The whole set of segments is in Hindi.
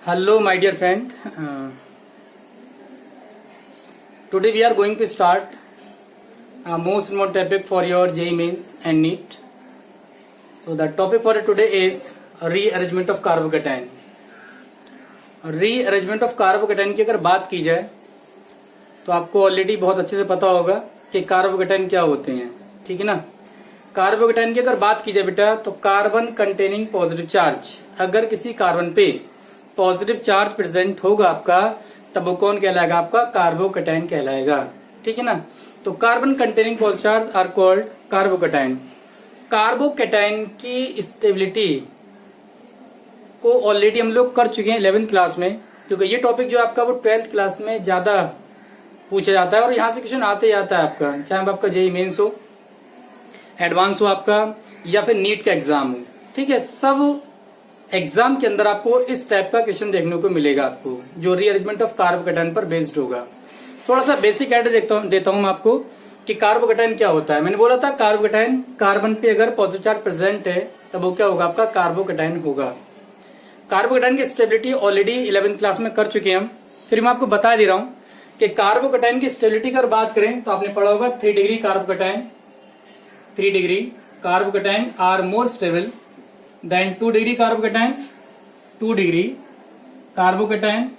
Hello, my dear friend. Today we are going to start a most important topic for your JEE Mains and NEET. So the topic for today is rearrangement of carbocation. Rearrangement of carbocation की अगर बात की जाए तो आपको ऑलरेडी बहुत अच्छे से पता होगा कि कार्बोकेटाइन क्या होते हैं. ठीक है ना. कार्बोकेटाइन की अगर बात की जाए बेटा तो कार्बन कंटेनिंग पॉजिटिव चार्ज. अगर किसी कार्बन पे पॉजिटिव चार्ज प्रेजेंट होगा आपका तब वो कौन कहलाएगा? आपका कार्बोकेटाइन कहलाएगा. ठीक है ना. तो carbon containing positive charge are called carbocation. Carbocation की स्टेबिलिटी को ऑलरेडी हम लोग कर चुके हैं 11th क्लास में, क्योंकि ये टॉपिक जो आपका वो 12th क्लास में ज्यादा पूछा जाता है और यहाँ से क्वेश्चन आते ही आता है आपका, चाहे आपका जेईई मेंस हो, एडवांस हो आपका या फिर नीट का एग्जाम हो. ठीक है. सब एग्जाम के अंदर आपको इस टाइप का क्वेश्चन देखने को मिलेगा आपको, जो रीअरेंजमेंट ऑफ कार्बोकेटाइन पर बेस्ड होगा. थोड़ा सा बेसिक आइडिया देता हूं मैं आपको कि कार्बोकेटाइन क्या होता है. मैंने बोला था कार्बोकेटाइन कार्बन पे अगर पॉजिटिव चार्ज प्रेजेंट है तब वो क्या होगा? आपका कार्बोकेटाइन होगा. कार्बोकेटाइन की स्टेबिलिटी ऑलरेडी 11th क्लास में कर चुके हैं हम. फिर मैं आपको बता दे रहा हूं कि कार्बोकेटाइन की स्टेबिलिटी की अगर बात करें तो आपने पढ़ा होगा 3 degree carbocation. 3 degree carbocation are more stable than 2 degree carbocation. 2 degree carbocation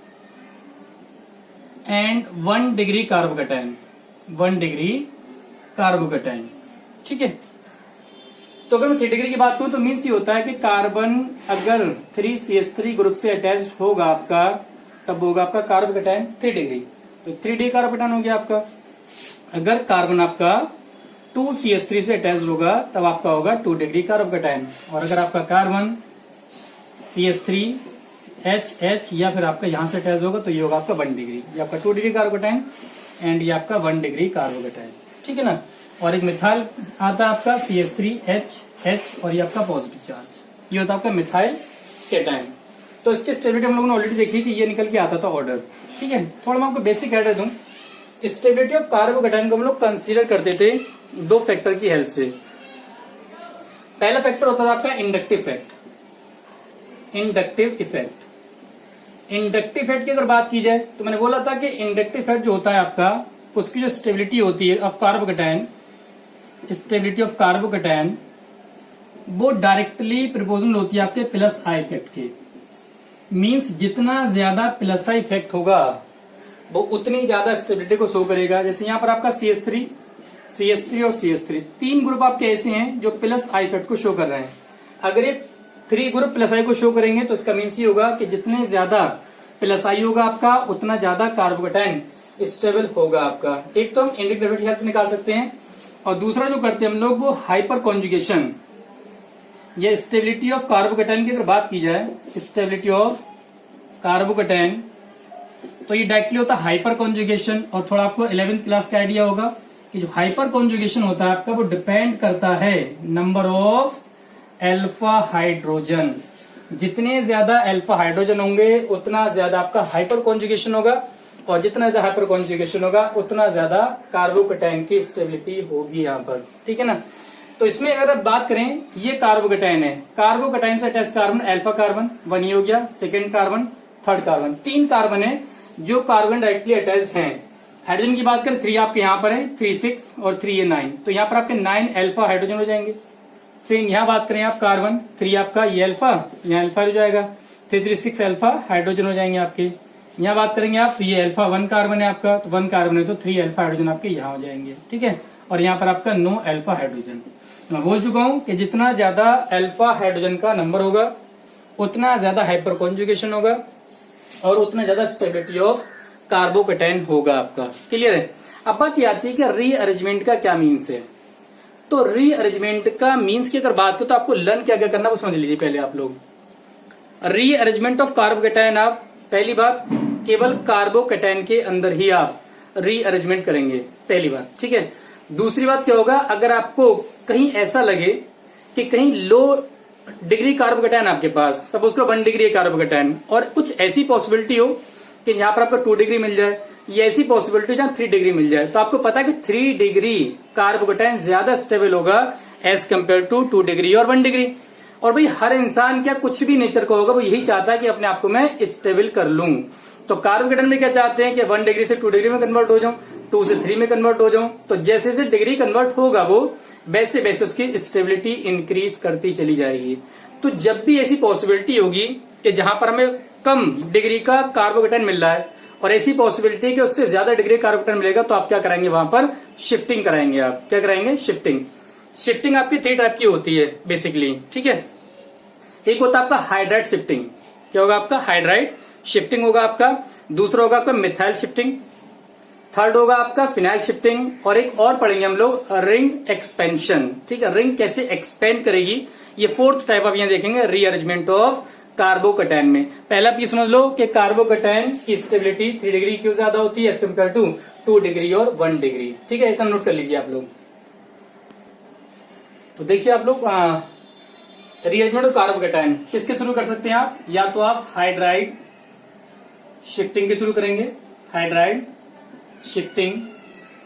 and 1 degree carbocation. 1 degree carbocation. ठीक है. तो अगर मैं 3 डिग्री की बात करूं तो मीन्स ये होता है कि कार्बन अगर 3CH3 ग्रुप से अटैच होगा आपका तब होगा आपका कार्बोकेटाइन 3 डिग्री. तो 3 डिग्री कार्बोकेटाइन हो गया आपका. अगर कार्बन आपका 2CH3 से अटैच होगा तब आपका होगा 2 डिग्री कार्बोकेटाइन. और अगर आपका कार्बन CH3H या फिर आपका यहां से अटैच होगा तो ये होगा आपका 1 डिग्री. ये आपका 2 डिग्री कार्बोकेटाइन एंड ये आपका 1 डिग्री कार्बोकेटाइन. ठीक है ना. और एक मिथाइल आता है आपका CH3H और ये आपका पॉजिटिव चार्ज. ये होता है आपका मिथाइल केटाइन. तो इसकी स्टेबिलिटी हम लोगों ने ऑलरेडी देखी थी. ये निकल के आता था ऑर्डर. ठीक है. थोड़ा मैं आपको बेसिक आइडिया दूं. स्टेबिलिटी ऑफ कार्बोकेटाइन को हम लोग कंसीडर करते थे 2 फैक्टर की हेल्प से. पहला फैक्टर होता था आपका inductive effect. Inductive effect. Inductive effect की अगर बात की जाए तो मैंने बोला था कि इंडक्टिव इफेक्ट जो होता है आपका उसकी जो स्टेबिलिटी होती है of carbocation, stability of carbocation वो डायरेक्टली प्रोपोर्शनल होती है आपके प्लस आई इफेक्ट के. मींस जितना ज्यादा प्लस आई इफेक्ट होगा वो उतनी ज्यादा स्टेबिलिटी को शो करेगा. जैसे यहाँ पर आपका CH3 और CH3 3 ग्रुप आपके ऐसे हैं जो प्लस आई इफेक्ट को शो कर रहे हैं. अगर ये 3 ग्रुप प्लस आई को शो करेंगे तो इसका मीन्स ये होगा कि जितने ज्यादा प्लस आई होगा आपका उतना ज्यादा कार्बोकेटाइन स्टेबल होगा आपका. एक तो हम इंडक्टिव इफेक्ट की हेल्प निकाल सकते हैं और दूसरा जो करते हैं हम लोग वो हाइपर कॉन्जुगेशन या स्टेबिलिटी ऑफ कार्बोकेटाइन की अगर बात की जाए, स्टेबिलिटी ऑफ कार्बोकेटाइन तो ये डायरेक्टली होता है हाइपर कॉन्जुगेशन. और थोड़ा आपको 11th क्लास का आइडिया होगा कि जो हाइपर कॉन्जुगेशन होता है आपका वो डिपेंड करता है नंबर ऑफ अल्फा हाइड्रोजन. जितने ज्यादा अल्फा हाइड्रोजन होंगे उतना ज्यादा आपका हाइपर कॉन्जुगेशन होगा और जितना ज्यादा हाइपर कॉन्जुगेशन होगा उतना ज्यादा कार्बोकेटाइन की स्टेबिलिटी होगी यहाँ पर. ठीक है ना. तो इसमें अगर आप बात करें ये कार्बोकेटाइन है. कार्बोकेटाइन से अटैच कार्बन अल्फा कार्बन 1 हो गया, second carbon, third carbon. 3 carbon है जो कार्बन डायरेक्टली अटैच हैं. हाइड्रोजन की बात करें 3 आपके यहाँ पर है, 3 6 और 3 ये 9. तो यहाँ पर आपके 9 अल्फा हाइड्रोजन हो जाएंगे. सेम यहाँ बात करें आप कार्बन 3 आपका ये अल्फा, यहाँ अल्फा हो जाएगा. 3 3 6 अल्फा हाइड्रोजन हो जाएंगे आपके. यहाँ बात करेंगे आप तो ये अल्फा 1 कार्बन है आपका, तो 1 कार्बन है तो 3 अल्फा हाइड्रोजन आपके यहाँ हो जाएंगे. ठीक है. और यहाँ पर आपका 9 अल्फा हाइड्रोजन. मैं बोल चुका हूँ कि जितना ज्यादा अल्फा हाइड्रोजन का नंबर होगा उतना ज्यादा हाइपर कॉन्जुगेशन होगा और उतना ज्यादा स्टेबिलिटी ऑफ कार्बोकेटाइन होगा आपका. क्लियर है. अब बात ये आती है कि रीअरेंजमेंट का क्या मीन्स है. तो रीअरेंजमेंट का मीन्स की अगर बात करें तो आपको लर्न क्या क्या करना वो समझ लीजिए पहले आप लोग. रीअरेंजमेंट ऑफ कार्बोकेटाइन आप पहली बात केवल कार्बोकेटाइन के अंदर ही आप रीअरेंजमेंट करेंगे. पहली बात. ठीक है. दूसरी बात क्या होगा, अगर आपको कहीं ऐसा लगे कि कहीं लो डिग्री कार्बोकेटाइन आपके पास, सपोज करो 1 डिग्री कार्बोकेटाइन और कुछ ऐसी पॉसिबिलिटी हो कि यहाँ पर आपका 2 डिग्री मिल जाए, ये ऐसी पॉसिबिलिटी जहां 3 डिग्री मिल जाए, तो आपको पता है कि 3 डिग्री कार्बोकेटाइन ज्यादा स्टेबल होगा एज कम्पेयर टू 2 डिग्री और 1 डिग्री. और भाई हर इंसान क्या कुछ भी नेचर का होगा वो यही चाहता है कि अपने आप को मैं स्टेबल कर लूं। तो कार्बोकेटायन में क्या चाहते हैं कि 1 डिग्री से 2 डिग्री में कन्वर्ट हो जाऊं, 2 से 3 में कन्वर्ट हो जाऊं। तो जैसे जैसे डिग्री कन्वर्ट होगा वो वैसे वैसे उसकी स्टेबिलिटी इंक्रीज करती चली जाएगी। तो जब भी ऐसी पॉसिबिलिटी होगी कि जहां पर हमें कम डिग्री का कार्बोकेटायन मिल रहा है और ऐसी पॉसिबिलिटी कि उससे ज्यादा डिग्री कार्बोकेटायन मिलेगा, तो आप क्या कराएंगे, वहां पर शिफ्टिंग कराएंगे। आप क्या कराएंगे, शिफ्टिंग। शिफ्टिंग आपकी 3 टाइप की होती है बेसिकली, ठीक है। एक होता है आपका हाइड्राइड शिफ्टिंग। क्या होगा आपका, हाइड्राइड शिफ्टिंग होगा आपका। दूसरा होगा आपका मिथाइल शिफ्टिंग। थर्ड होगा आपका फिनाइल शिफ्टिंग। और एक और पढ़ेंगे हम लोग, रिंग एक्सपेंशन, ठीक है। रिंग कैसे एक्सपेंड करेगी, ये 4th टाइप आप यहां देखेंगे रीअरेंजमेंट ऑफ कार्बोकेटायन में। पहला आप ये समझ लो कि कार्बोकेटायन की स्टेबिलिटी 3 डिग्री क्यों ज्यादा होती है एज कम्पेयर टू 2 डिग्री और 1 डिग्री, ठीक है। इतना नोट कर लीजिए आप लोग। तो देखिए आप लोग रीअरेंजमेंट ऑफ कार्बोकेटायन किसके थ्रू कर सकते हैं आप, या तो आप हाइड्राइड शिफ्टिंग के थ्रू करेंगे, हाइड्राइड शिफ्टिंग।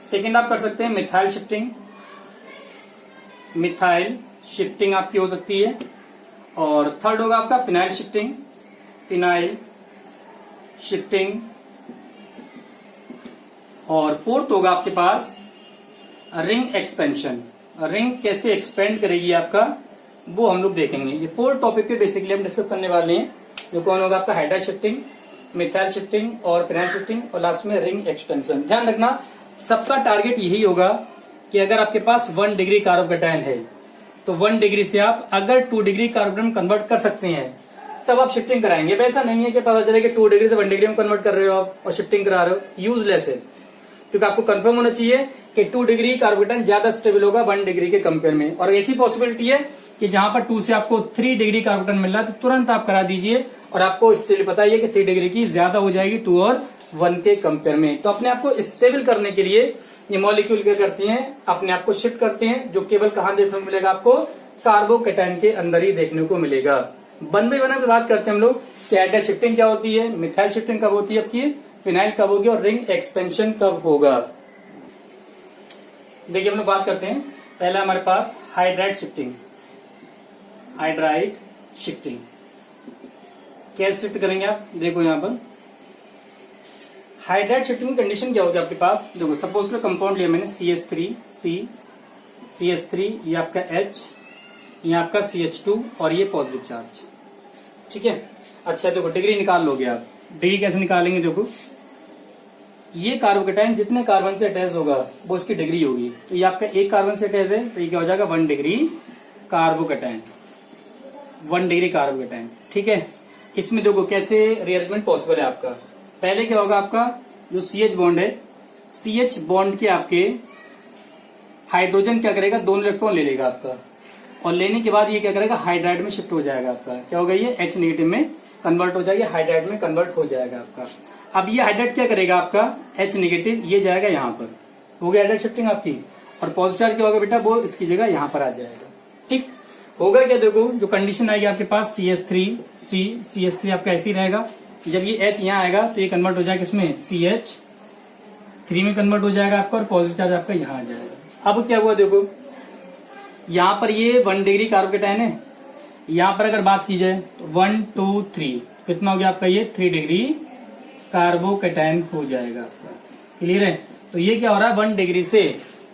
सेकेंड आप कर सकते हैं मिथाइल शिफ्टिंग, मिथाइल शिफ्टिंग आपकी हो सकती है। और थर्ड होगा आपका फिनाइल शिफ्टिंग, फिनाइल शिफ्टिंग। और फोर्थ होगा आपके पास रिंग एक्सपेंशन। रिंग कैसे एक्सपेंड करेगी आपका, वो हम लोग देखेंगे। ये 4 टॉपिक पे बेसिकली हम डिस्कस करने वाले हैं, जो कौन होगा आपका हाइड्राइड शिफ्टिंग, मिथाइल शिफ्टिंग और फिनाइल शिफ्टिंग और लास्ट में रिंग एक्सपेंशन। ध्यान रखना सबका टारगेट यही होगा कि अगर आपके पास 1 डिग्री कार्बोकेटायन है तो 1 डिग्री से आप अगर 2 डिग्री कार्बोकेटायन कन्वर्ट कर सकते हैं तब आप शिफ्टिंग कराएंगे। वैसा नहीं है कि पता चले कि 2 डिग्री से 1 डिग्री में कन्वर्ट कर रहे हो आप और शिफ्टिंग करा रहे हो, यूजलेस है। क्योंकि आपको कंफर्म होना चाहिए कि 2 डिग्री कार्बोकेटायन ज्यादा स्टेबल होगा 1 डिग्री के कंपेयर में। और ऐसी पॉसिबिलिटी है कि जहां पर 2 से आपको 3 डिग्री कार्बोकेटायन मिल रहा है तो तुरंत आप करा दीजिए और आपको स्टेबल पता है कि 3 डिग्री की ज्यादा हो जाएगी 2 और 1 के कंपेयर में। तो अपने आप को स्टेबल करने के लिए ये मॉलिक्यूल क्या करती हैं, अपने आप को शिफ्ट करते हैं, जो केवल कहां देखने को मिलेगा आपको, कार्बोकेटायन के अंदर ही देखने को मिलेगा। 1 बाय 1 की बात करते हैं हम लोग कि हाइड्राइड शिफ्टिंग क्या होती है, मिथाइल शिफ्टिंग कब होती है आपकी, फिनाइल कब होगी और रिंग एक्सपेंशन कब होगा। देखिए हम लोग बात करते हैं, पहला हमारे पास हाइड्राइड शिफ्टिंग। हाइड्राइड शिफ्टिंग कैसे शिफ्ट करेंगे आप, देखो यहां पर हाइड्राइड शिफ्टिंग कंडीशन क्या होगी आपके पास। देखो सपोज में कंपाउंड लिया मैंने CH3 C, CH3 ये आपका H, ये आपका CH2 और ये पॉजिटिव चार्ज, ठीक है। अच्छा देखो डिग्री निकाल लोगे आप, डिग्री कैसे निकालेंगे, देखो ये कार्बोकेटायन जितने कार्बन से अटैच होगा वो उसकी डिग्री होगी। तो ये आपका एक कार्बन से अटैच है तो ये क्या हो जाएगा 1 डिग्री कार्बोकेटायन, 1 डिग्री कार्बोकेटायन, ठीक है। इसमें देखो कैसे रीअरेंजमेंट पॉसिबल है आपका। पहले क्या होगा आपका जो CH बॉन्ड है, CH बॉन्ड के आपके हाइड्रोजन क्या करेगा, 2 इलेक्ट्रॉन ले लेगा आपका और लेने के बाद ये क्या करेगा, हाइड्राइड में शिफ्ट हो जाएगा आपका। क्या होगा, ये H नेगेटिव में कन्वर्ट हो जाएगा, हाइड्राइड में कन्वर्ट हो जाएगा आपका। अब ये हाइड्राइड क्या करेगा आपका, H नेगेटिव ये जाएगा यहाँ पर, हो गया हाइड्राइड शिफ्टिंग आपकी। और पॉजिटिव चार्ज क्या होगा बेटा, वो इसकी जगह यहाँ पर आ जाएगा, ठीक होगा। क्या देखो जो कंडीशन आएगी आपके पास CH3C, CH3 आपका ऐसे ही रहेगा। जब ये H यहाँ आएगा तो ये कन्वर्ट हो जाएगा इसमें CH3 में कन्वर्ट हो जाएगा आपका और पॉजिटिव चार्ज आपका यहाँ आ जाएगा। अब क्या हुआ देखो, यहाँ पर ये 1 डिग्री कार्बोकेटायन है, यहाँ पर अगर बात की जाए तो 1 2 3 कितना हो गया आपका, ये 3 डिग्री कार्बोकेटायन हो जाएगा आपका। क्लियर है। तो ये क्या हो रहा है, 1 डिग्री से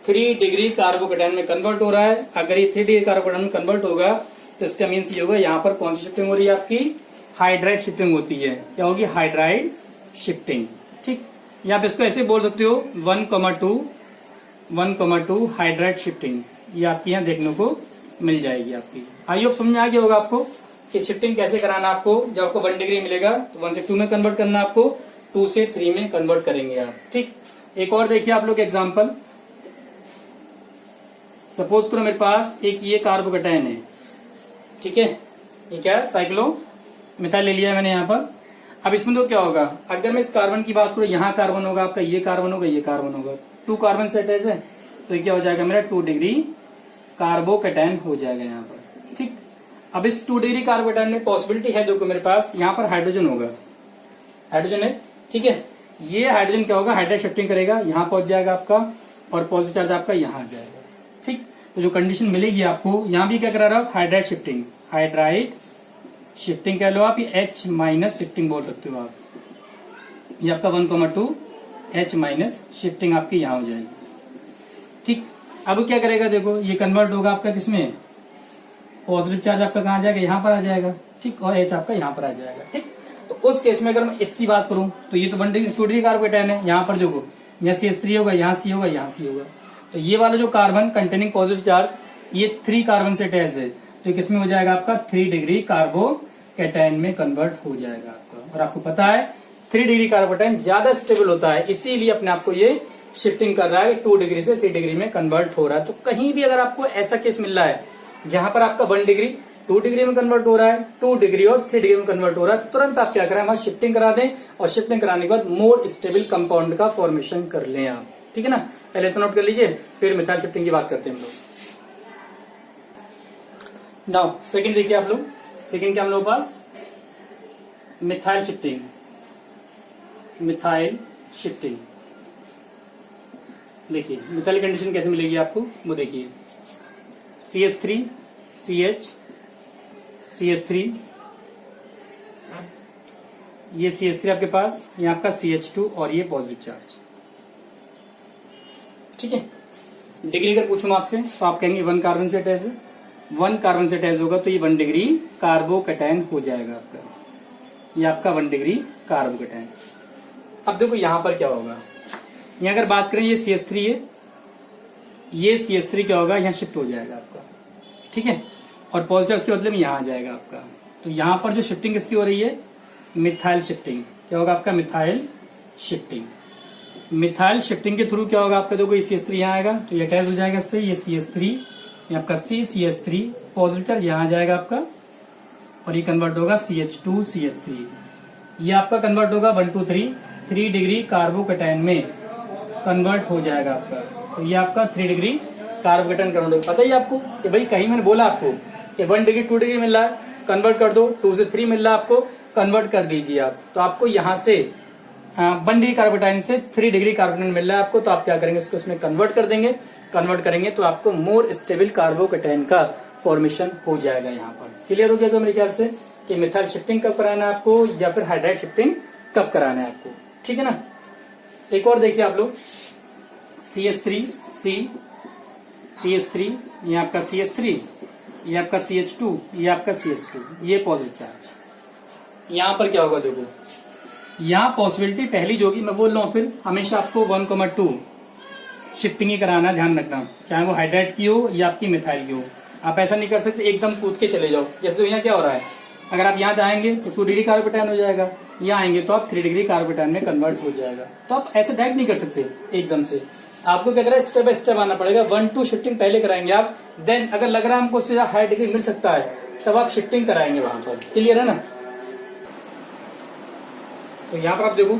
3 डिग्री कार्बोकेटायन में कन्वर्ट हो रहा है। अगर ये 3 डिग्री कार्बोकेटायन में कन्वर्ट होगा तो इसका मीन्स ये होगा, यहाँ पर कौन सी शिफ्टिंग हो रही है आपकी, हाइड्राइड शिफ्टिंग होती है। क्या होगी, हाइड्राइड शिफ्टिंग, ठीक। या आप इसको ऐसे बोल सकते हो 1,2 हाइड्राइड शिफ्टिंग, ये आपकी यहाँ देखने को मिल जाएगी आपकी। आई होप समझ में आ गया होगा आपको कि शिफ्टिंग कैसे कराना आपको। जब आपको 1 डिग्री मिलेगा तो 1 से 2 में कन्वर्ट करना आपको, 2 से 3 में कन्वर्ट करेंगे आप, ठीक। एक और देखिए आप लोग एग्जाम्पल, सपोज करो मेरे पास एक ये कार्बोकेटायन है, ठीक है, ये क्या है, साइक्लो मिथाइल ले लिया है मैंने यहाँ पर। अब इसमें तो क्या होगा, अगर मैं इस कार्बन की बात करूं, यहाँ कार्बन होगा आपका, ये कार्बन होगा, ये कार्बन होगा, 2 कार्बन से अटैच है तो ये क्या हो जाएगा मेरा 2 डिग्री कार्बोकेटायन हो जाएगा यहाँ पर, ठीक। अब इस 2 डिग्री कार्बोकेटायन में पॉसिबिलिटी है, देखो मेरे पास यहाँ पर हाइड्रोजन होगा, हाइड्रोजन है, ठीक है। ये हाइड्रोजन क्या होगा, हाइड्राइड शिफ्टिंग करेगा, यहाँ पहुंच जाएगा आपका और पॉजिटिव चार्ज आपका यहाँ आ जाएगा, ठीक। तो जो कंडीशन मिलेगी आपको, यहाँ भी क्या करा रहा है, हाइड्राइड शिफ्टिंग, हाइड्राइड शिफ्टिंग कह लो आप, ये H माइनस शिफ्टिंग बोल सकते हो आप। ये आपका 1,2 H माइनस शिफ्टिंग आपकी यहां हो जाएगी। ठीक, अब क्या करेगा देखो, ये कन्वर्ट होगा आपका किसमें, पॉजिटिव चार्ज आपका कहाँ जाएगा, यहाँ पर आ जाएगा। ठीक, और H आपका यहाँ पर आ जाएगा। ठीक, तो उस केस में अगर मैं इसकी बात करूं तो ये तो 1 डिग्री 2 डिग्री कार्बोकेटायन है, यहाँ पर देखो यहाँ CH3 होगा, यहाँ C होगा, यहाँ C होगा। तो ये वाला जो कार्बन कंटेनिंग पॉजिटिव चार्ज ये 3 कार्बन से अटैच है, तो ये किसमें हो जाएगा आपका 3 डिग्री कार्बोकेटायन में कन्वर्ट हो जाएगा आपका। और आपको पता है 3 डिग्री कार्बोकेटायन ज्यादा स्टेबल होता है, इसीलिए अपने आपको ये शिफ्टिंग कर रहा है, 2 डिग्री से 3 डिग्री में कन्वर्ट हो रहा है। तो कहीं भी अगर आपको ऐसा केस मिल रहा है जहां पर आपका 1 डिग्री 2 डिग्री में कन्वर्ट हो रहा है, 2 डिग्री और 3 डिग्री में कन्वर्ट हो रहा है, तुरंत आप क्या करें, वहां शिफ्टिंग करा दें, और शिफ्टिंग कराने के बाद मोर स्टेबल कंपाउंड का फॉर्मेशन कर लें आप। ठीक है ना, पहले तो नोट कर लीजिए, फिर मिथाइल शिफ्टिंग की बात करते हैं हम लोग। नाउ सेकंड देखिए आप लोग, सेकंड क्या हम लोग पास, मिथाइल शिफ्टिंग। मिथाइल शिफ्टिंग देखिए मिथाइल कंडीशन कैसे मिलेगी आपको, वो देखिए CH3 CH CH3, ये CH3 आपके पास, ये आपका CH2 और ये पॉजिटिव चार्ज। ठीक है, डिग्री अगर पूछूं आपसे तो आप कहेंगे 1 कार्बन से अटैच है, 1 कार्बन से अटैच होगा तो ये 1 डिग्री कार्बोकेटायन हो जाएगा आपका, ये आपका 1 डिग्री कार्बोकेटायन। अब देखो यहां पर क्या होगा, यहां अगर बात करें ये CH3 है, ये CH3 क्या होगा, यहां शिफ्ट हो जाएगा आपका। ठीक है, और पॉजिटिव के बदले में यहां आ जाएगा आपका। तो यहां पर जो शिफ्टिंग किसकी हो रही है, मिथाइल शिफ्टिंग। क्या होगा आपका, मिथाइल शिफ्टिंग। मिथाइल शिफ्टिंग के थ्रू क्या होगा आपका, देखो ये CH3 यहाँ आएगा तो ये अटैच हो जाएगा इससे, ये CH3, ये आपका CH3 पॉजिटिव चार्ज यहाँ आ जाएगा आपका, और ये कन्वर्ट होगा CH2 CH3, ये आपका कन्वर्ट होगा 1 2 3 डिग्री कार्बोकेटायन में कन्वर्ट हो जाएगा आपका। तो ये आपका 3 डिग्री कार्बोकेटायन कन्वर्ट होगा। पता ही आपको कि भाई कहीं मैंने बोला आपको कि 1 डिग्री 2 डिग्री मिल रहा है, कन्वर्ट कर दो, 2 से 3 मिल रहा है आपको, कन्वर्ट कर दीजिए आप। तो आपको यहाँ से 1 डिग्री कार्बोकेटायन से 3 डिग्री कार्बोकेटायन मिल रहा है आपको, तो आप क्या करेंगे, इसको इसमें कन्वर्ट कर देंगे। कन्वर्ट करेंगे तो आपको मोर स्टेबल कार्बोकेटायन का फॉर्मेशन हो जाएगा। यहाँ पर क्लियर हो गया तो मेरे ख्याल से कि मिथाइल शिफ्टिंग कब कराना है आपको, या फिर हाइड्राइड शिफ्टिंग कब कराना है आपको। ठीक है ना, एक और देखिए आप लोग, CH3 C CH3, ये आपका CH3, ये आपका CH2, ये आपका CH2, ये पॉजिटिव चार्ज। यहाँ पर क्या होगा देखो, यहाँ पॉसिबिलिटी पहली जो होगी, मैं बोल रहा हूँ फिर हमेशा आपको 1,2 शिफ्टिंग ही कराना, ध्यान रखना, चाहे वो हाइड्राइड की हो या आपकी मिथाइल की हो। आप ऐसा नहीं कर सकते एकदम कूद के चले जाओ। जैसे तो यहाँ क्या हो रहा है, अगर आप यहाँ जाएंगे तो 2 डिग्री कार्बोकेटायन हो जाएगा, यहाँ आएंगे तो आप 3 डिग्री कार्बोकेटायन में कन्वर्ट हो जाएगा। तो आप ऐसे डायरेक्ट नहीं कर सकते एकदम से, आपको क्या करें, स्टेप बाय स्टेप आना पड़ेगा। 1 2 शिफ्टिंग पहले कराएंगे आप, देन अगर लग रहा है हमको उससे हाई डिग्री मिल सकता है तब आप शिफ्टिंग कराएंगे वहां पर। क्लियर है ना, तो यहाँ पर आप देखो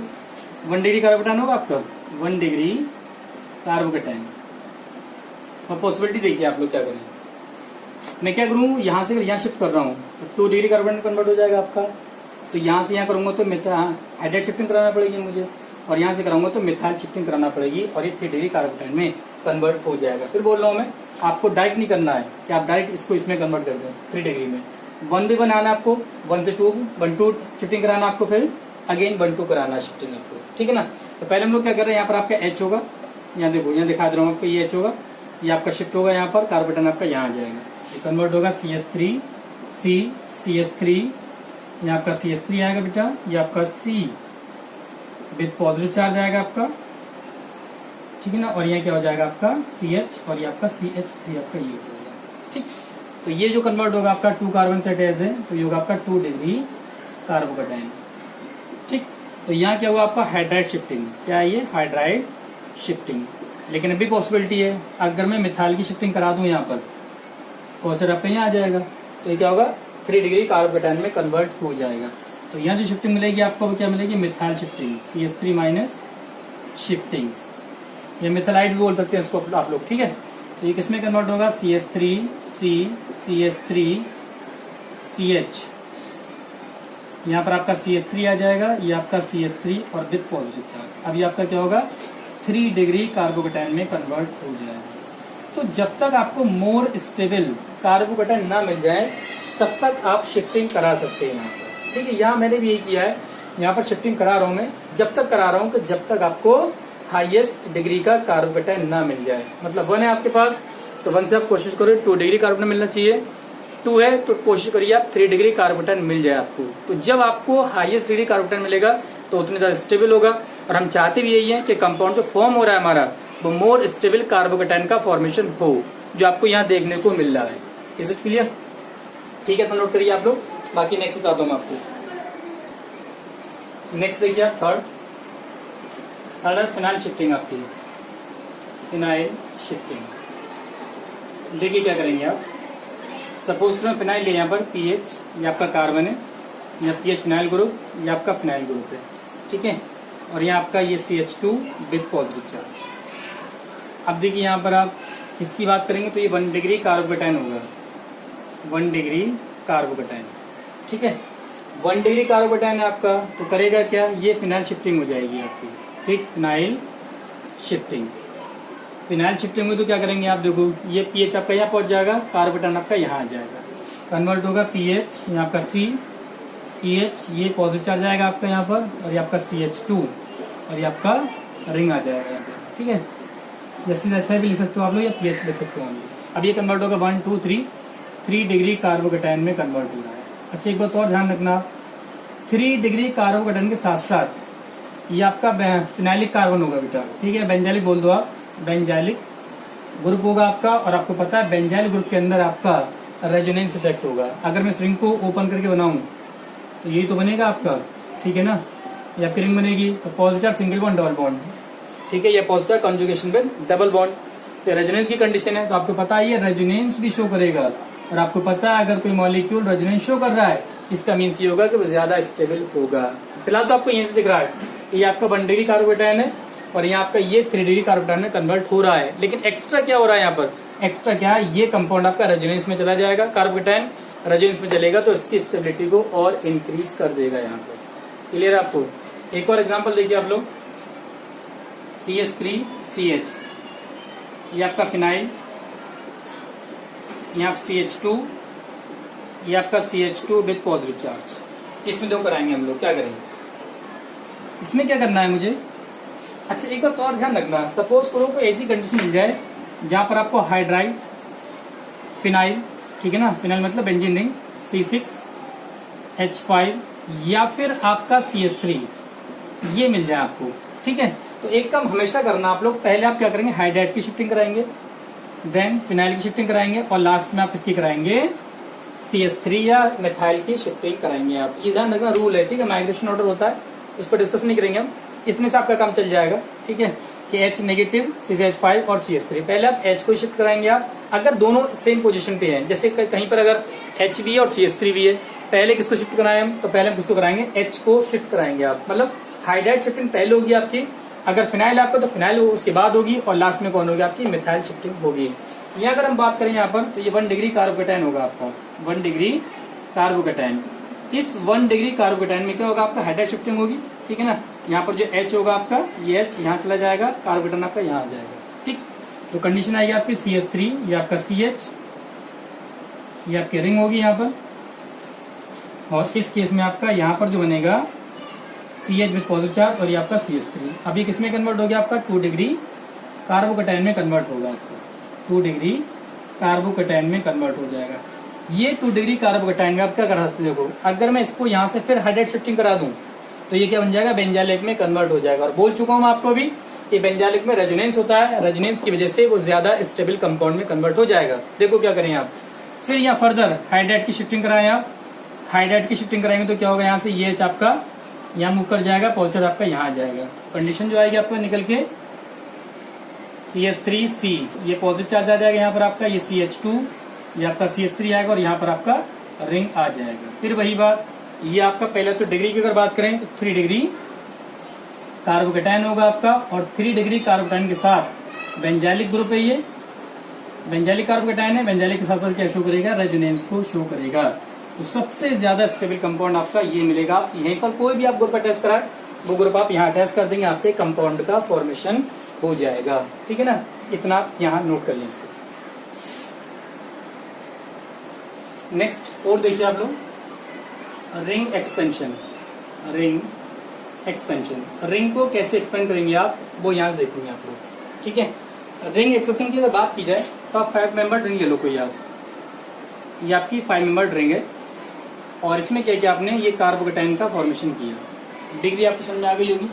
1 डिग्री कार्बोकेटायन होगा आपका, 1 डिग्री कार्बोकेटायन, और पॉसिबिलिटी देखिए आप लोग क्या करें। मैं क्या करूं, यहां से यहाँ शिफ्ट कर रहा हूं तो 2 डिग्री कार्बोकेटायन कन्वर्ट हो जाएगा आपका। तो यहां से यहाँ करूंगा तो हाइड्राइड शिफ्टिंग कराना पड़ेगी मुझे, और यहाँ से कराऊंगा तो मिथाइल शिफ्टिंग कराना पड़ेगी, और ये 3 डिग्री कार्बोकेटायन में कन्वर्ट हो जाएगा। फिर बोल रहा हूँ मैं, आपको डायरेक्ट नहीं करना है कि आप डायरेक्ट इसको इसमें कन्वर्ट कर दें 3 डिग्री में। 1 by 1 आना आपको, 1 से 2 1 2 शिफ्टिंग कराना आपको, फिर अगेन 1 2 कराना शिफ्टिंग आपको। ठीक है ना, तो पहले हम लोग क्या कर रहे हैं, यहाँ पर आपका H होगा, यहाँ देखो यहाँ दिखा दे रहा हूँ आपको, ये H होगा, ये आपका शिफ्ट होगा, यहाँ पर कार्बोकेटायन आपका यहाँ आ जाएगा, कन्वर्ट होगा CH3 C CH3, ये आपका CH3 आएगा बेटा, ये आपका C विद पॉजिटिव चार्ज आएगा आपका। ठीक है ना, और यहाँ क्या हो जाएगा आपका CH, और ये आपका CH3 आपका ये हो जाएगा। ठीक, तो ये जो कन्वर्ट होगा आपका 2 कार्बन से अटैच है, तो ये होगा आपका 2 डिग्री कार्बोकेटायन। ठीक, तो यहाँ क्या हुआ आपका हाइड्राइड शिफ्टिंग, क्या है ये हाइड्राइड शिफ्टिंग। लेकिन अभी पॉसिबिलिटी है, अगर मैं मिथाइल की शिफ्टिंग करा दूं यहाँ पर, पॉजिटिव आपका यहाँ आ जाएगा, तो ये क्या होगा 3 डिग्री कार्बोकेटायन में कन्वर्ट हो जाएगा। तो यहाँ जो शिफ्टिंग मिलेगी आपको वो क्या मिलेगी, methyl shifting, CH3 minus shifting, ये मिथाइलाइड भी बोल सकते हैं इसको आप लोग। ठीक है, तो ये किसमें कन्वर्ट होगा, CH3 C CH3 CH, यहाँ पर आपका CH3 आ जाएगा, ये आपका CH3 और विद पॉजिटिव चार्ज। अब ये आपका क्या होगा 3 डिग्री कार्बोकेटायन में कन्वर्ट हो जाएगा। तो जब तक आपको मोर स्टेबल कार्बोकेटायन ना मिल जाए तब तक आप शिफ्टिंग करा सकते हैं यहाँ पर। ठीक है, यहाँ मैंने भी यही किया है, यहाँ पर शिफ्टिंग करा रहा हूँ मैं, जब तक करा रहा हूँ कि जब तक आपको हाईएस्ट डिग्री का कार्बोकेटाइन ना मिल जाए। मतलब 1 है आपके पास तो 1 से आप कोशिश करो 2 डिग्री कार्बोकेटाइन मिलना चाहिए, 2 है तो कोशिश करिए आप 3 डिग्री कार्बोकेटाइन मिल जाए आपको। तो जब आपको हाईएस्ट डिग्री कार्बोकेटाइन मिलेगा तो उतनी ज्यादा स्टेबल होगा। और हम चाहते भी यही है कि कंपाउंड जो फॉर्म हो रहा है हमारा वो मोर स्टेबल कार्बोकेटाइन का फॉर्मेशन हो, जो आपको यहाँ देखने को मिल रहा है। Is it clear? ठीक है, तो नोट करिए आप लोग, बाकी नेक्स्ट बताता हूँ मैं आपको। नेक्स्ट देखिए आप थर्ड है फिनाइल शिफ्टिंग आपकी, फिनाइल शिफ्टिंग। देखिए क्या करेंगे आप, सपोज टू फिनाइल ले यहाँ पर पीएच ये आपका कार्बन है, या पीएच फिनाइल ग्रुप ये आपका फिनाइल ग्रुप है, ठीक है, और यहाँ आपका ये CH2 विद पॉजिटिव चार्ज। अब देखिए यहाँ पर आप इसकी बात करेंगे तो ये 1 डिग्री कार्बोकेटाइन होगा, 1 डिग्री कार्बोकेटाइन, ठीक है, 1 डिग्री कार्बोकेटाइन है आपका, तो करेगा क्या, ये फिनाइल शिफ्टिंग हो जाएगी आपकी। ठीक, फिनाइल शिफ्टिंग, फिनाइल शिफ्टिंग हुई तो क्या करेंगे आप, देखो ये पीएच आपका यहाँ पहुंच जाएगा, कार्बोकेटाइन आपका यहाँ आ जाएगा, कन्वर्ट होगा पीएच यहाँ आपका C, पीएच ये पॉजिटिव चार्ज आएगा आपका यहाँ पर, और ये आपका CH2 और ये आपका रिंग आ जाएगा यहाँ पे, ठीक है, या CH5 भी लिख सकते हो आप लोग, या पीएच लिख सकते हो। अब ये कन्वर्ट होगा 1 2 3 डिग्री कार्बोकेटाइन में कन्वर्ट हो रहा है। अच्छा एक बात और ध्यान रखना, 3 डिग्री कार्बोकेटाइन के साथ साथ ये आपका फिनाइलिक कार्बन होगा बेटा, ठीक है, बेंजाइलिक बोल दो आप, बेंजाइलिक ग्रुप होगा आपका, और आपको पता है बेंजाइल ग्रुप के अंदर आपका रेजोनेंस इफेक्ट होगा। अगर मैं इस रिंग को ओपन करके बनाऊं तो यही तो बनेगा आपका, ठीक है ना, ये आपकी रिंग बनेगी, तो positive single bond double bond, ठीक है, ये positive conjugation with double bond, तो रेजोनेंस की कंडीशन है, तो आपको पता है ये रेजोनेंस भी शो करेगा, और आपको पता है अगर कोई मॉलिक्यूल रेजोनेंस शो कर रहा है इसका मीन्स ये होगा कि वो ज्यादा स्टेबल होगा। फिलहाल तो आपको यहीं से दिख रहा है ये आपका 1 डिग्री कार्बोकेटाइन है, और यहाँ आपका ये 3 डिग्री कार्बोकेटाइन में कन्वर्ट हो रहा है, लेकिन एक्स्ट्रा क्या हो रहा है यहाँ पर, एक्स्ट्रा क्या है, ये कंपाउंड आपका रेजोनेंस में चला जाएगा, कार्बोकेटाइन रेजोनेंस में चलेगा तो इसकी स्टेबिलिटी को और इंक्रीज कर देगा यहाँ पर। क्लियर आपको? एक और एग्जांपल देखिए आप लोग, CH3CH ये आपका फिनाइल, ये आप CH2 ये आपका CH2 विद पॉजिटिव चार्ज, इसमें दो कराएंगे हम लोग। क्या करेंगे इसमें, क्या करना है मुझे, अच्छा एक बात और ध्यान रखना, सपोज करो कोई ऐसी कंडीशन मिल जाए जहां पर आपको हाइड्राइड फिनाइल, ठीक है ना, फिनाइल मतलब बेंजीन रिंग, C6H5 या फिर आपका CH3 ये मिल जाए आपको, ठीक है, तो एक काम हमेशा करना आप लोग, पहले आप क्या करेंगे, हाइड्राइड की शिफ्टिंग कराएंगे, देन फिनाइल की शिफ्टिंग कराएंगे, और लास्ट में आप इसकी कराएंगे CH3 या मिथाइल की शिफ्टिंग कराएंगे। आप ये ध्यान रखना, रूल है, ठीक है, माइग्रेशन ऑर्डर होता है, उस पर डिस्कस नहीं करेंगे हम, इतने से आपका काम चल जाएगा, ठीक है, कि H नेगेटिव CH5 और CH3, पहले आप H को शिफ्ट कराएंगे आप, अगर दोनों सेम पोजीशन पे हैं, जैसे कहीं पर अगर H भी है और CH3 भी है, पहले किसको शिफ्ट कराएं हम, तो पहले हम किसको कराएंगे, H को शिफ्ट कराएंगे आप, मतलब हाइड्राइड शिफ्टिंग पहले होगी आपकी, अगर फिनाइल आपका तो फिनाइल उसके बाद होगी, और लास्ट में कौन होगी आपकी, मिथाइल शिफ्टिंग होगी। यहाँ अगर हम बात करें यहाँ पर तो ये 1 डिग्री कार्बोकेटाइन होगा आपका, 1 डिग्री कार्बोकेटाइन, इस 1 डिग्री कार्बोकेटाइन में क्या होगा आपका, हाइड्राइड शिफ्टिंग होगी, ठीक है ना, यहाँ पर जो H होगा आपका, ये H यहाँ चला जाएगा, कार्बोकेटाइन आपका यहाँ आ जाएगा, ठीक, तो कंडीशन आएगी आपकी CH3 ये आपका CH, ये आपकी रिंग होगी यहाँ पर, और इस केस में आपका यहाँ पर जो बनेगा CH विद पॉजिटिव चार्ज, और ये आपका CH3, अभी किसमें कन्वर्ट हो गया आपका, 2 डिग्री कार्बोकेटाइन में कन्वर्ट होगा आपका, 2 डिग्री कार्बोकेटाइन में कन्वर्ट हो जाएगा। ये 2 डिग्री कार्बोकेटाइन में आप क्या करा सकते, देखो अगर मैं इसको यहाँ से फिर हाइड्राइड शिफ्टिंग करा दूं तो ये क्या बन जाएगा, बेंजाइलिक में कन्वर्ट हो जाएगा, और बोल चुका हूं आपको अभी कि बेंजाइलिक में रेजोनेंस होता है, रेजोनेंस की वजह से वो ज्यादा स्टेबल कंपाउंड में कन्वर्ट हो जाएगा। देखो क्या करें आप, फिर यहाँ फर्दर हाइड्राइड की शिफ्टिंग कराएं आप, हाइड्राइड की शिफ्टिंग कराएंगे तो क्या होगा, यहाँ से ये आपका यहाँ मूव कर जाएगा, पॉजिटिव आपका यहाँ आ जाएगा, कंडीशन जो आएगी आपको निकल के CH3C ये पॉजिटिव चार्ज आ जाएगा यहाँ पर आपका, ये CH2 ये आपका CH3 आएगा, और यहाँ पर आपका रिंग आ जाएगा। फिर वही बात, ये आपका पहले तो डिग्री की अगर बात करें तो 3 डिग्री कार्बोकेटाइन होगा आपका, और 3 डिग्री कार्बोकेटाइन के साथ बेंजाइलिक ग्रुप है, ये बेंजाइलिक कार्बोकेटाइन है, बेंजाइलिक के साथ साथ क्या शो करेगा, रेजोनेंस को शो करेगा, तो सबसे ज्यादा स्टेबल कंपाउंड आपका ये मिलेगा। यहीं पर कोई भी आप ग्रुप अटैच कराए वो ग्रुप आप यहाँ अटैच कर देंगे, आपके कंपाउंड का फॉर्मेशन हो जाएगा, ठीक है ना, इतना आप यहाँ नोट कर लें इसको। नेक्स्ट और देखिए आप लोग, ring expansion. Ring expansion, ring को कैसे एक्सपेंड करेंगे आप, वो यहाँ से देखेंगे आप लोग, ठीक है। रिंग एक्सपेंशन की अगर बात की जाए तो आप 5 मेंबर्ड रिंग ले लो कोई आप, ये आपकी 5 मेंबर्ड रिंग है, और इसमें क्या किया आपने, ये कार्बोकेटाइन का फॉर्मेशन किया। डिग्री आपको समझ में आ गई होगी,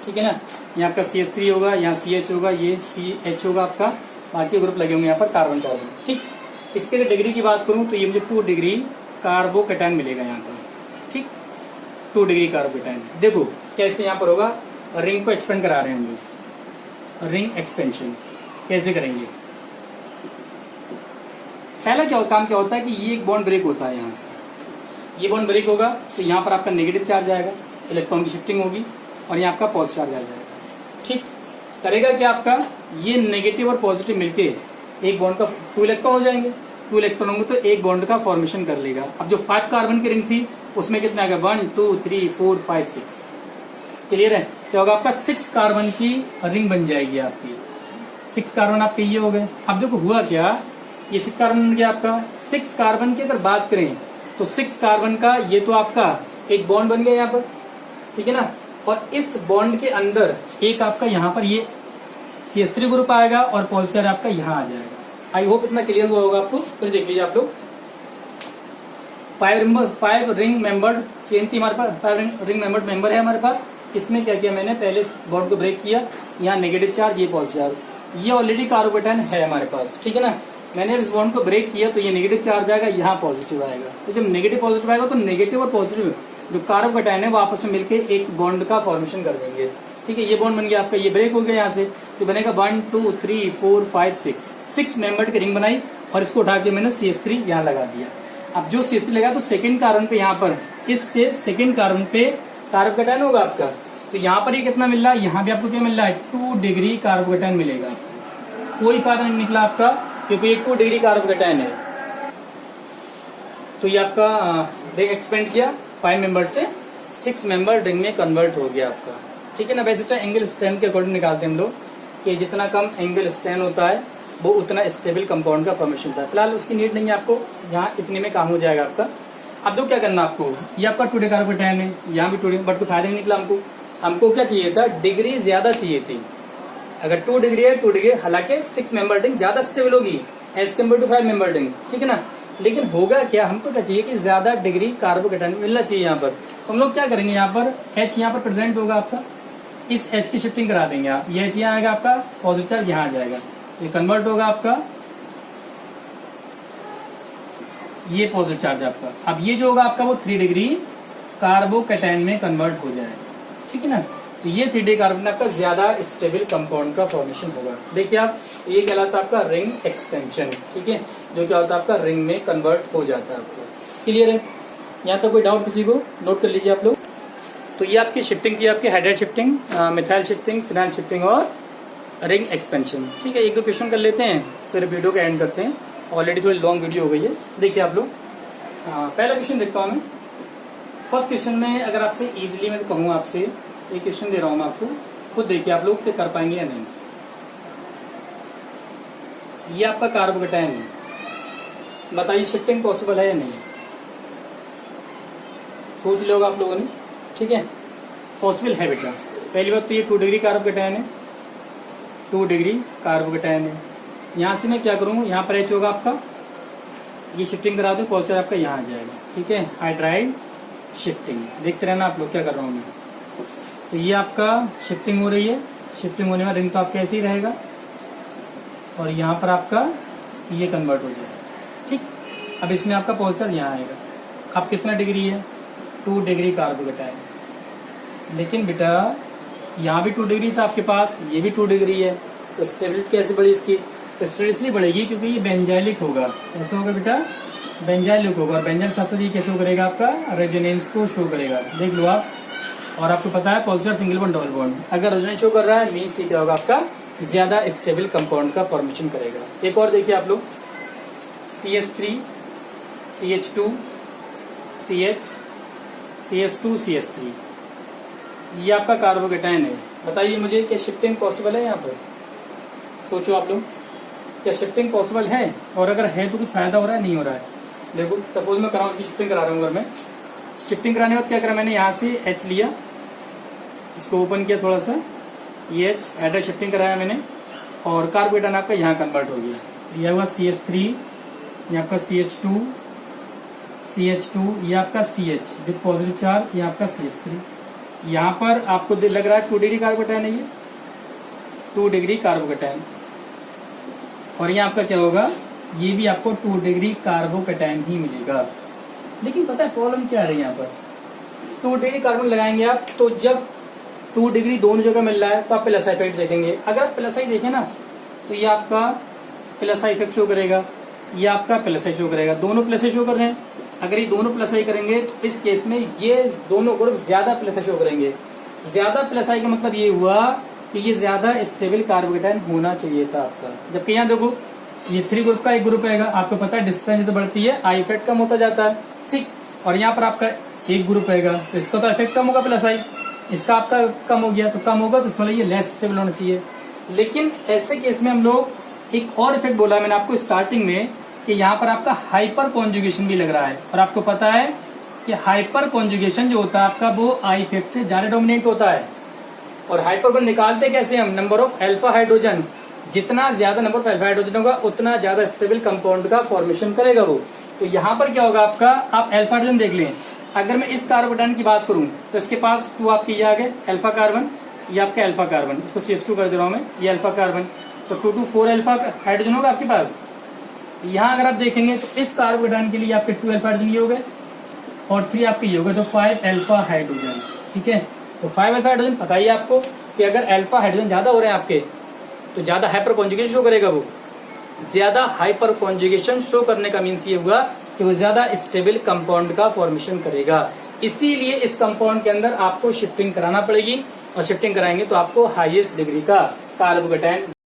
ठीक है ना। यहाँ आपका CH3 होगा, यहाँ CH होगा, ये CH होगा आपका, बाकी ग्रुप लगे होंगे यहाँ पर कार्बन कार्बन, ठीक। इसके अगर डिग्री की बात करूं तो ये मुझे 2 डिग्री कार्बोकेटाइन मिलेगा यहाँ पर, ठीक। 2 डिग्री कार्बोकेटाइन। देखो कैसे यहाँ पर होगा, रिंग को एक्सपेंड करा रहे हैं हम लोग। रिंग एक्सपेंशन कैसे करेंगे, पहला काम क्या होता है कि ये एक बॉन्ड ब्रेक होता है, यहाँ से ये बॉन्ड ब्रेक होगा तो यहाँ पर आपका नेगेटिव चार्ज आएगा, इलेक्ट्रॉन की शिफ्टिंग होगी, और यहाँ आपका पॉजिटिव चार्ज आ जाएगा, ठीक। करेगा क्या आपका, ये नेगेटिव और पॉजिटिव मिलके एक बॉन्ड का 2 इलेक्ट्रॉन हो जाएंगे। 2 इलेक्ट्रॉन होंगे तो एक बॉन्ड का फॉर्मेशन कर लेगा। अब जो 5 कार्बन की रिंग थी उसमें कितना आएगा, 1 2 3 4 5 6, क्लियर है। तो होगा आपका 6 कार्बन की रिंग बन जाएगी आपकी। 6 कार्बन आपके ये हो गए। अब देखो हुआ क्या, ये 6 कार्बन बन गया आपका। 6 कार्बन की अगर बात करें तो 6 कार्बन का ये तो आपका एक बॉन्ड बन गया यहाँ पर, ठीक है ना। और इस बॉन्ड के अंदर एक आपका यहाँ पर ये CH3 ग्रुप आएगा और पॉजिटिव आपका यहाँ आ जाएगा। आई होप इतना क्लियर हुआ होगा आपको। फिर देख लीजिए आप लोग, 5 रिंग मेंबर्ड चेन थी हमारे पास, 5 रिंग मेंबर्ड मेंबर है हमारे पास। इसमें क्या किया मैंने, पहले बॉन्ड को ब्रेक किया, यहाँ नेगेटिव चार्ज, ये पॉजिटिव चार्ज, ये ऑलरेडी कार्बोकेटाइन है हमारे पास, ठीक है ना। मैंने इस बॉन्ड को ब्रेक किया तो ये नेगेटिव चार्ज आएगा, यहाँ पॉजिटिव आएगा। तो जब नेगेटिव पॉजिटिव आएगा तो नेगेटिव और पॉजिटिव जो कार्बोकेटाइन है वो आपस में मिलकर एक बॉन्ड का फॉर्मेशन कर देंगे, ठीक है। ये बॉन्ड बन गया आपका, ये ब्रेक हो गया यहाँ से, तो बनेगा 1 2 3 4 5 6 मेंबर्ड की रिंग बनाई, और इसको उठा के मैंने CH3 यहाँ लगा दिया। अब जो CH3 लगा तो सेकंड कार्बन पे यहाँ पर, इसके सेकंड कार्बन पे कार्बोकेटाइन होगा आपका, तो यहाँ पर ये कितना मिल रहा है, यहाँ भी आपको क्या मिल रहा है, 2 डिग्री कार्बोकेटाइन मिलेगा। कोई फायदा नहीं निकला आपका, क्योंकि ये 2 डिग्री कार्बोकेटाइन है। तो ये आपका रिंग एक्सपेंड किया, 5 मेंबर से 6 मेंबर रिंग में कन्वर्ट हो गया आपका, ठीक है ना। वैसे तो एंगल स्ट्रेंथ के अकॉर्डिंग निकालते हैं हम लोग कि जितना कम एंगल स्ट्रेंथ होता है वो उतना स्टेबल कंपाउंड का फॉर्मेशन होता है। फिलहाल उसकी नीड नहीं है आपको, यहाँ इतने में काम हो जाएगा आपका। अब दो क्या करना आपको, ये आपका 2 डिग्री कार्बोकेटाइन है, यहाँ भी 2 डिग्री, बट कोई फायदा नहीं निकला हमको। हमको क्या चाहिए था, डिग्री ज्यादा चाहिए थी। अगर 2 डिग्री है 2 डिग्री, हालांकि 6 मेंबर रिंग ज्यादा स्टेबल होगी as compare to 5 member ring, ठीक है ना। लेकिन होगा क्या, हमको क्या चाहिए कि ज्यादा डिग्री कार्बोकेटाइन मिलना चाहिए यहाँ पर। तो हम लोग क्या करेंगे, यहाँ पर H यहाँ पर प्रेजेंट होगा आपका, इस H की शिफ्टिंग करा देंगे आप। ये H यहाँ आएगा आपका, पॉजिटिव चार्ज यहाँ आ जाएगा, ये कन्वर्ट होगा आपका, ये पॉजिटिव चार्ज आपका। अब ये जो होगा आपका वो 3 डिग्री कार्बोकेटाइन में कन्वर्ट हो जाएगा, ठीक है ना। तो ये 3 डिग्री कार्बन आपका ज्यादा स्टेबल कंपाउंड का फॉर्मेशन होगा। देखिए आप, ये कहलाता है आपका रिंग एक्सपेंशन, ठीक है, जो क्या होता है आपका रिंग में कन्वर्ट हो जाता है आपका। क्लियर है, यहाँ तक कोई डाउट किसी को, नोट कर लीजिए आप लोग। तो ये आपकी शिफ्टिंग की, आपकी hydride shifting, methyl shifting, phenyl shifting और रिंग एक्सपेंशन, ठीक है। 1-2 क्वेश्चन कर लेते हैं फिर वीडियो का एंड करते हैं। ऑलरेडी थोड़ी लॉन्ग वीडियो हो गई है। देखिए आप लोग, पहला क्वेश्चन देखता हूँ मैं। फर्स्ट क्वेश्चन में अगर आपसे इजीली मैं कहूँ, आपसे एक क्वेश्चन दे रहा हूँ मैं आपको, खुद देखिए आप लोग कर पाएंगे या नहीं। ये आपका कार्बोकेटाइन है, बताइए शिफ्टिंग पॉसिबल है या नहीं, सोच लिया होगा आप लोगों ने, ठीक है। पॉसिबल है बेटा। पहली बात तो ये 2 डिग्री कार्बोकेटाइन है, 2 डिग्री कार्बोकेटाइन है। यहाँ से मैं क्या करूँ, यहाँ पर H होगा आपका, ये शिफ्टिंग करा दूं, पॉजिटिव आपका यहाँ आ जाएगा, ठीक है। हाइड्राइड शिफ्टिंग, देखते रहना आप लोग क्या कर रहा हूँ मैं। तो ये आपका शिफ्टिंग हो रही है, शिफ्टिंग होने में रिंग तो आपका ऐसे ही रहेगा, और यहाँ पर आपका ये कन्वर्ट हो जाएगा, ठीक। अब इसमें आपका पॉजिटिव यहाँ आएगा। अब कितना डिग्री है, 2 डिग्री कार्बोकेटाइन। लेकिन बेटा यहाँ भी 2 डिग्री था आपके पास, ये भी 2 डिग्री है, तो स्टेबिलिटी कैसे बढ़ी इसकी, तो स्टेबिलिटी इसलिए बढ़ेगी क्योंकि ये बेंजाइलिक होगा। कैसे होगा बेटा, बेंजाइलिक होगा, और बेंजाइल साथ साथ ये कैसे शो करेगा, आपका रेजोनेंस को शो करेगा, देख लो आप। और आपको पता है positive single bond double bond, अगर रेजोनेंस शो कर रहा है मीन्स ये क्या होगा, आपका ज्यादा स्टेबल कंपाउंड का फॉर्मेशन करेगा। एक और देखिए आप लोग, CH3 CH2 CH CH2 CH3, ये आपका कार्बोकेटाइन है। बताइए मुझे, क्या शिफ्टिंग पॉसिबल है यहाँ पर, सोचो आप लोग, क्या शिफ्टिंग पॉसिबल है, और अगर है तो कुछ फायदा हो रहा है नहीं हो रहा है। देखो सपोज मैं कराऊँ, उसकी शिफ्टिंग करा रहा हूँ। अगर मैं शिफ्टिंग कराने के बाद क्या करा मैंने, यहाँ से H लिया, इसको ओपन किया थोड़ा सा, ये H एड्रेस शिफ्टिंग कराया मैंने, और कार्बोकेटायन आपका यहाँ कन्वर्ट हो गया। यह हुआ CH3, ये आपका CH2, ये आपका CH विद पॉजिटिव चार्ज, ये आपका CH3। यहाँ पर आपको लग रहा है 2 डिग्री कार्बोकेटायन है, ये 2 डिग्री कार्बोकेटायन। और ये आपका क्या होगा, ये भी आपको 2 डिग्री कार्बोकेटायन ही मिलेगा। लेकिन पता है प्रॉब्लम क्या है, यहाँ पर 2 डिग्री कार्बन लगाएंगे आप, तो जब 2 डिग्री दोनों जगह मिल रहा है तो आप प्लस इफेक्ट देखेंगे। अगर आप प्लस आई देखें ना, तो ये आपका प्लस आई इफेक्ट शो करेगा, ये आपका प्लस आई शो करेगा, दोनों प्लस आई शो कर रहे हैं। अगर ये दोनों प्लस आई करेंगे तो इस केस में ये दोनों ग्रुप ज्यादा प्लस आई शो करेंगे। ज्यादा प्लस आई का मतलब ये हुआ कि ये ज्यादा स्टेबल कार्बोकेटायन होना चाहिए था आपका। जबकि यहाँ देखो ये 3 ग्रुप का एक ग्रुप रहेगा, आपको पता है डिस्टेंस तो बढ़ती है, आई इफेक्ट कम होता जाता है, ठीक। और यहाँ पर आपका एक ग्रुप रहेगा, तो इसका तो इफेक्ट कम होगा प्लस आई, इसका आपका कम हो गया, तो कम होगा तो इसमें ये लेस स्टेबल होना चाहिए। लेकिन ऐसे केस में हम लोग एक और इफेक्ट बोला मैंने आपको स्टार्टिंग में कि यहाँ पर आपका हाइपर कॉन्जुगेशन भी लग रहा है। और आपको पता है कि हाइपर कॉन्जुगेशन जो होता है आपका, वो आई इफेक्ट से ज्यादा डोमिनेट होता है। और हाइपर को निकालते कैसे हम, नंबर ऑफ अल्फा हाइड्रोजन, जितना ज्यादा नंबर ऑफ अल्फा हाइड्रोजन होगा उतना ज्यादा स्टेबल कंपाउंड का फॉर्मेशन करेगा वो। तो यहाँ पर क्या होगा आपका, आप अल्फा हाइड्रोजन देख लें, अगर मैं इस कार्बोकेटायन की बात करूं तो इसके पास 2 आपके ये आ गए अल्फा कार्बन, ये आपका अल्फा कार्बन, इसको CH2 कर दे रहा हूं मैं, ये अल्फा कार्बन, तो 2 to 4 अल्फा हाइड्रोजन होगा आपके पास। यहाँ अगर आप देखेंगे तो इस कार्बोकेटायन के लिए आपके 2 अल्फा हाइड्रोजन ये हो गए और 3 आपके ये हो गए, तो 5 अल्फा हाइड्रोजन, ठीक है। तो 5 अल्फा हाइड्रोजन पता ही आपको कि अगर अल्फा हाइड्रोजन ज्यादा हो रहे हैं आपके तो ज्यादा हाइपर कॉन्जुगेशन शो करेगा। वो ज्यादा हाइपर कॉन्जुगेशन शो करने का मीन्स ये हुआ कि वो ज्यादा स्टेबल कंपाउंड का फॉर्मेशन करेगा। इसीलिए इस कंपाउंड के अंदर आपको शिफ्टिंग कराना पड़ेगी, और शिफ्टिंग कराएंगे तो आपको हाईएस्ट डिग्री का कार्बोकेटायन